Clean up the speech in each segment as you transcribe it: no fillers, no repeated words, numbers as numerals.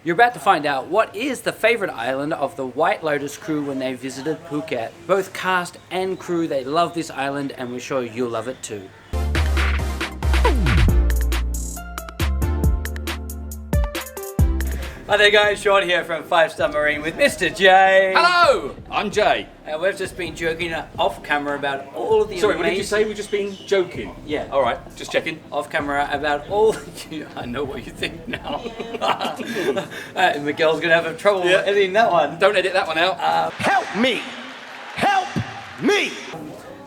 You're about to find out what is the favorite island of the White Lotus crew when they visited Phuket. Both cast and crew, they love this island and we're sure you'll love it too. Hi there guys, Shaun here from 5 Star Marine with Mr. Jay. Hello, I'm Jay. We've just been joking off camera about all of the Sorry, what did you say? We've just been joking? Yeah. All right, just checking. Off camera about all... I know what you think now. Miguel's going to have trouble editing that one. Don't edit that one out. Help me! Help me!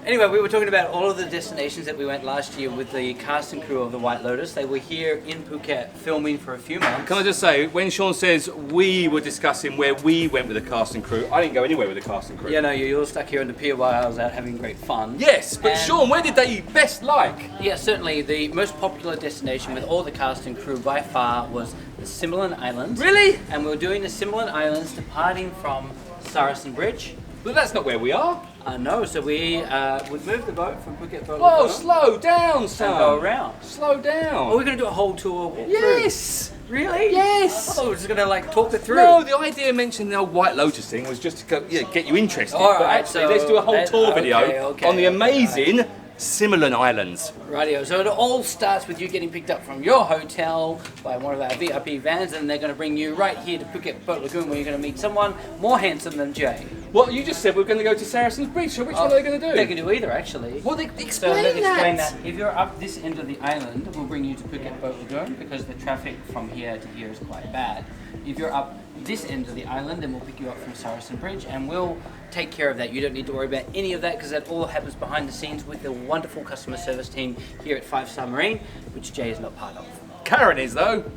Anyway, we were talking about all of the destinations that we went last year with the cast and crew of the White Lotus. They were here in Phuket filming for a few months. Can I just say, when Shaun says we were discussing where we went with the cast and crew, I didn't go anywhere with the cast and crew. Yeah, no, you're all stuck here on the pier while I was out having great fun. Yes, but Shaun, where did they best like? Yeah, certainly the most popular destination with all the cast and crew by far was the Similan Islands. Really? And we were doing the Similan Islands departing from Saracen Bridge. But that's not where we are. No, so we moved the boat from Phuket Boat. Whoa, slow down, son. And go around. Slow down. Are we going to do a whole tour walk Yes. through? Really? Yes. I thought we were just going to like talk it through. No, the idea of mentioning the old White Lotus thing was just to go, get you interested. All but right, actually, let's do a whole tour video on the amazing Similan Islands. Rightio. So it all starts with you getting picked up from your hotel by one of our VIP vans, and they're going to bring you right here to Phuket Boat Lagoon, where you're going to meet someone more handsome than Jay. Well, you just said we're going to go to Saracen's Bridge, so which one are they going to do? They can do either, actually. Well, Explain explain that. If you're up this end of the island, we'll bring you to Phuket Boat Lagoon because the traffic from here to here is quite bad. If you're up this end of the island, then we'll pick you up from Saracen Bridge and we'll take care of that. You don't need to worry about any of that because that all happens behind the scenes with the wonderful customer service team here at 5 Star Marine, which Jay is not part of. Karen is, though.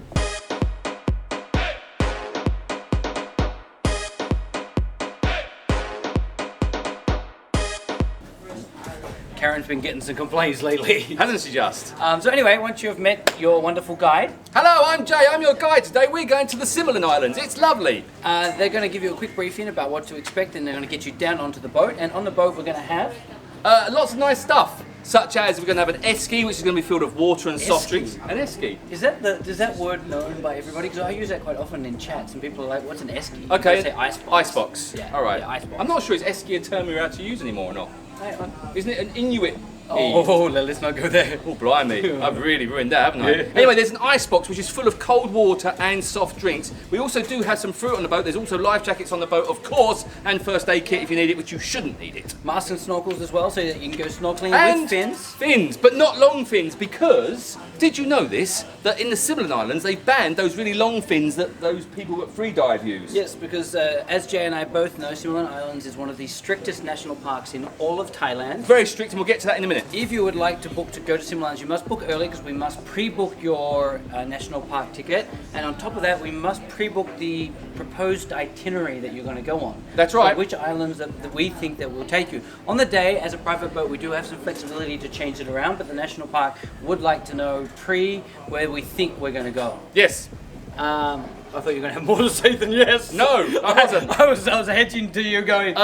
Karen's been getting some complaints lately. Hasn't she just? So anyway, once you've met your wonderful guide, hello, I'm Jay, I'm your guide today. We're going to the Similan Islands. It's lovely. They're going to give you a quick briefing about what to expect and they're going to get you down onto the boat. And on the boat we're going to have... lots of nice stuff, such as we're going to have an esky, which is going to be filled with water and soft drinks. An esky. Is that word known by everybody? Because I use that quite often in chats and people are like, what's an esky? Okay. They say icebox. Icebox. Yeah. All right. Yeah, icebox. I'm not sure is esky a term we're allowed to use anymore or not. Isn't it an Inuit? Oh, let's not go there. Oh, blimey. I've really ruined that, haven't I? Yeah. Anyway, there's an icebox which is full of cold water and soft drinks. We also do have some fruit on the boat. There's also life jackets on the boat, of course, and first aid kit if you need it, which you shouldn't need it. Masks and snorkels as well, so that you can go snorkeling and with fins. Fins, but not long fins, because, did you know this, that in the Similan Islands they banned those really long fins that those people that free dive use? Yes, because as Jay and I both know, Similan Islands is one of the strictest national parks in all of Thailand. Very strict, and we'll get to that in a minute. If you would like to book to go to Similan Islands, you must book early because we must pre-book your national park ticket, and on top of that we must pre-book the proposed itinerary that you're going to go on. That's right. So which islands that we think that will take you. On the day, as a private boat, we do have some flexibility to change it around, but the national park would like to know where we think we're going to go. Yes. I thought you were going to have more to say than yes. No, I wasn't. I was hedging to you going...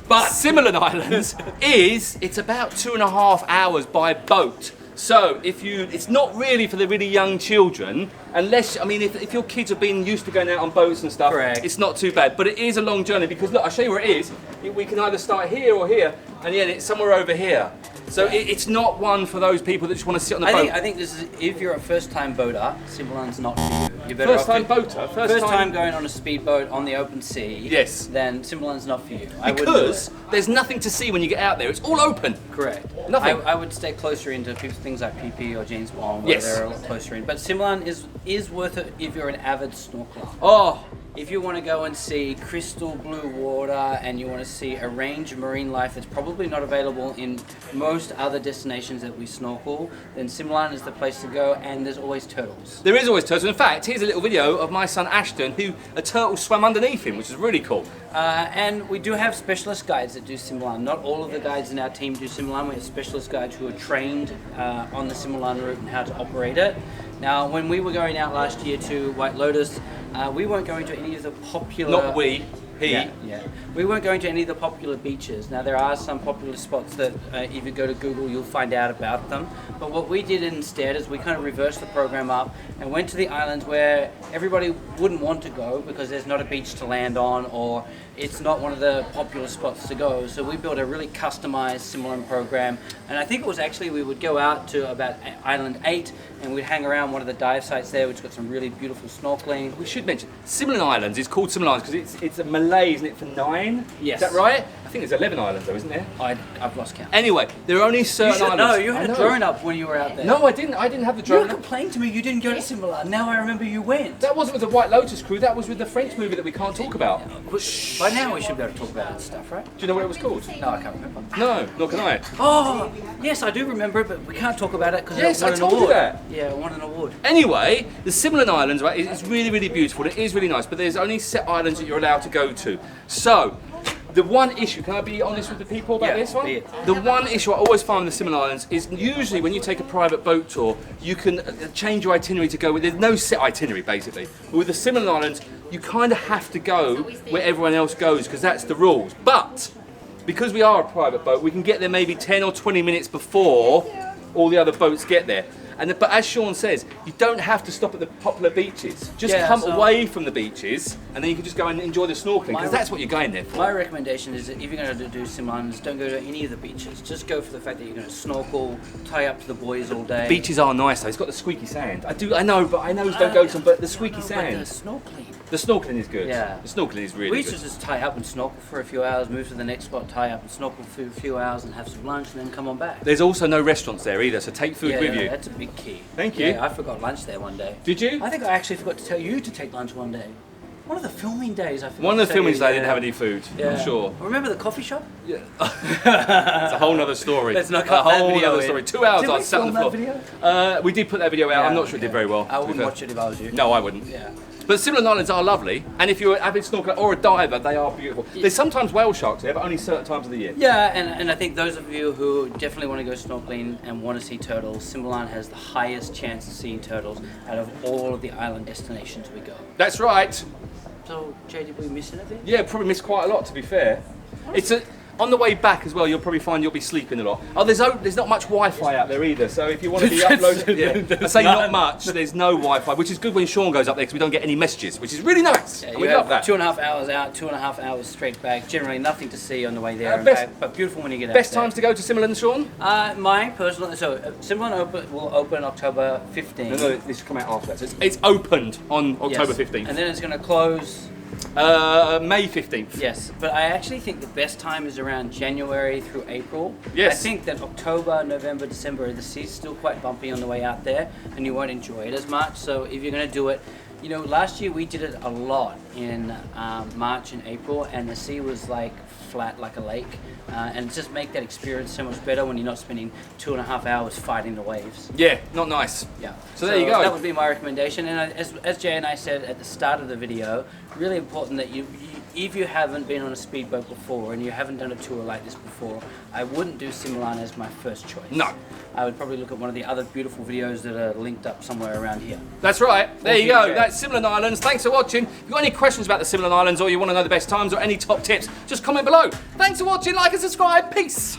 But Similan Islands it's about 2.5 hours by boat. So it's not really for the really young children, unless, I mean, if your kids have been used to going out on boats and stuff, correct, it's not too bad. But it is a long journey because look, I'll show you where it is. We can either start here or here, and then it's somewhere over here. So it's not one for those people that just want to sit on the boat. I think this is, if you're a first-time boater, Similan's not for you. You're better First-time boater? First time going on a speedboat on the open sea, yes, then Similan's not for you. Because there's nothing to see when you get out there. It's all open. Correct. Nothing. I would stay closer into things like PP or James Bond, where they're a lot closer in. But Similan is worth it if you're an avid snorkeler. Oh. If you want to go and see crystal blue water and you want to see a range of marine life that's probably not available in most other destinations that we snorkel, then Similan is the place to go, and there's always turtles. There is always turtles. In fact, here's a little video of my son Ashton, who a turtle swam underneath him, which is really cool. And we do have specialist guides that do Similan. Not all of the guides in our team do Similan. We have specialist guides who are trained on the Similan route and how to operate it. Now, when we were going out last year to White Lotus, we weren't going to any of the popular... Not we. He. Yeah. We weren't going to any of the popular beaches. Now there are some popular spots that if you go to Google you'll find out about them. But what we did instead is we kind of reversed the program up and went to the islands where everybody wouldn't want to go because there's not a beach to land on or it's not one of the popular spots to go. So we built a really customized Similan program, and I think it was actually we would go out to about Island 8 and we'd hang around one of the dive sites there, which got some really beautiful snorkeling. We should mention, Similan Islands is called Similan Islands because it's a Malay, isn't it, for 9? Yes. Is that right? I think there's 11 islands though, isn't there? I've lost count. Anyway, there are only certain islands. No, you had a drone up when you were out there. No, I didn't have the You drone were up. complaining to me you didn't go to Similan. Now I remember you went. That wasn't with the White Lotus crew, that was with the French movie that we can't talk about. By now we should be able to talk about that stuff, right? Do you know what it was called? No, I can't remember. No, nor can I. Oh, yes, I do remember it, but we can't talk about it because Yes, it won I an told you award. that. Yeah, it won an award. Anyway, the Similan Islands, right, it's really, really beautiful. It is really nice, but there's only set islands that you're allowed to go to. So, the one issue, can I be honest with the people about this one? be it. The one issue I always find with the Similan Islands is usually when you take a private boat tour, you can change your itinerary to go with, there's no set itinerary basically. But with the Similan Islands, you kind of have to go where everyone else goes because that's the rules. But, because we are a private boat, we can get there maybe 10 or 20 minutes before all the other boats get there. But as Shaun says, you don't have to stop at the popular beaches. Just come away from the beaches and then you can just go and enjoy the snorkeling because that's what you're going there for. My recommendation is that if you're going to do Similan, don't go to any of the beaches. Just go for the fact that you're going to snorkel, tie up to the buoys all day. Beaches are nice though, it's got the squeaky sand. I know, don't go to them, but the squeaky sand. But the snorkeling. The snorkeling is good. Yeah. The snorkeling is really We good. used to just tie up and snorkel for a few hours, move to the next spot, tie up and snorkel for a few hours and have some lunch and then come on back. There's also no restaurants there either, so take food with you. That's a big key. Thank you. Yeah, I forgot lunch there one day. Did you? I think I actually forgot to tell you to take lunch one day. One of the filming days I forgot. One of the to tell filming you, days I didn't have any food, I'm sure. Remember the coffee shop? Yeah. It's a whole nother story. Let's not a cut that whole video other in. story. 2 hours Did I we sat on the film floor. that video? We did put that video out. I'm not sure it did okay. very well. I wouldn't watch it if I was you. No, I wouldn't. Yeah. But Similan Islands are lovely, and if you're an avid snorkeler or a diver, they are beautiful. There's sometimes whale sharks there, but only certain times of the year. Yeah, and I think those of you who definitely want to go snorkeling and want to see turtles, Similan has the highest chance of seeing turtles out of all of the island destinations we go. That's right. So, Jay, did we miss anything? Yeah, probably missed quite a lot to be fair. On the way back as well, you'll probably find you'll be sleeping a lot. Oh, there's not much Wi-Fi out there either, so if you want to be uploading, I say not much, there's no Wi-Fi, which is good when Shaun goes up there because we don't get any messages, which is really nice, and we love that. 2.5 hours out, 2.5 hours straight back. Generally nothing to see on the way there and best- back, but beautiful when you get out Best there. times to go to Similan, Shaun? My personal, Similan will open October 15th. No, this should come out after that. So it's opened on October Yes. 15th. And then it's going to close. May 15th. Yes, but I actually think the best time is around January through April. Yes. I think that October, November, December, the sea's still quite bumpy on the way out there, and you won't enjoy it as much. So if you're going to do it, last year we did it a lot in March and April, and the sea was like flat like a lake, and just make that experience so much better when you're not spending 2.5 hours fighting the waves. Yeah, not nice. Yeah. So there you go. That would be my recommendation. And as Jay and I said at the start of the video, really important that if you haven't been on a speedboat before and you haven't done a tour like this before, I wouldn't do Similan as my first choice. No. I would probably look at one of the other beautiful videos that are linked up somewhere around here. That's right. There you Thank you, go. Jay. That's Similan Islands. Thanks for watching. If you've got any questions about the Similan Islands or you want to know the best times or any top tips, just comment below. Thanks for watching. Like and subscribe. Peace.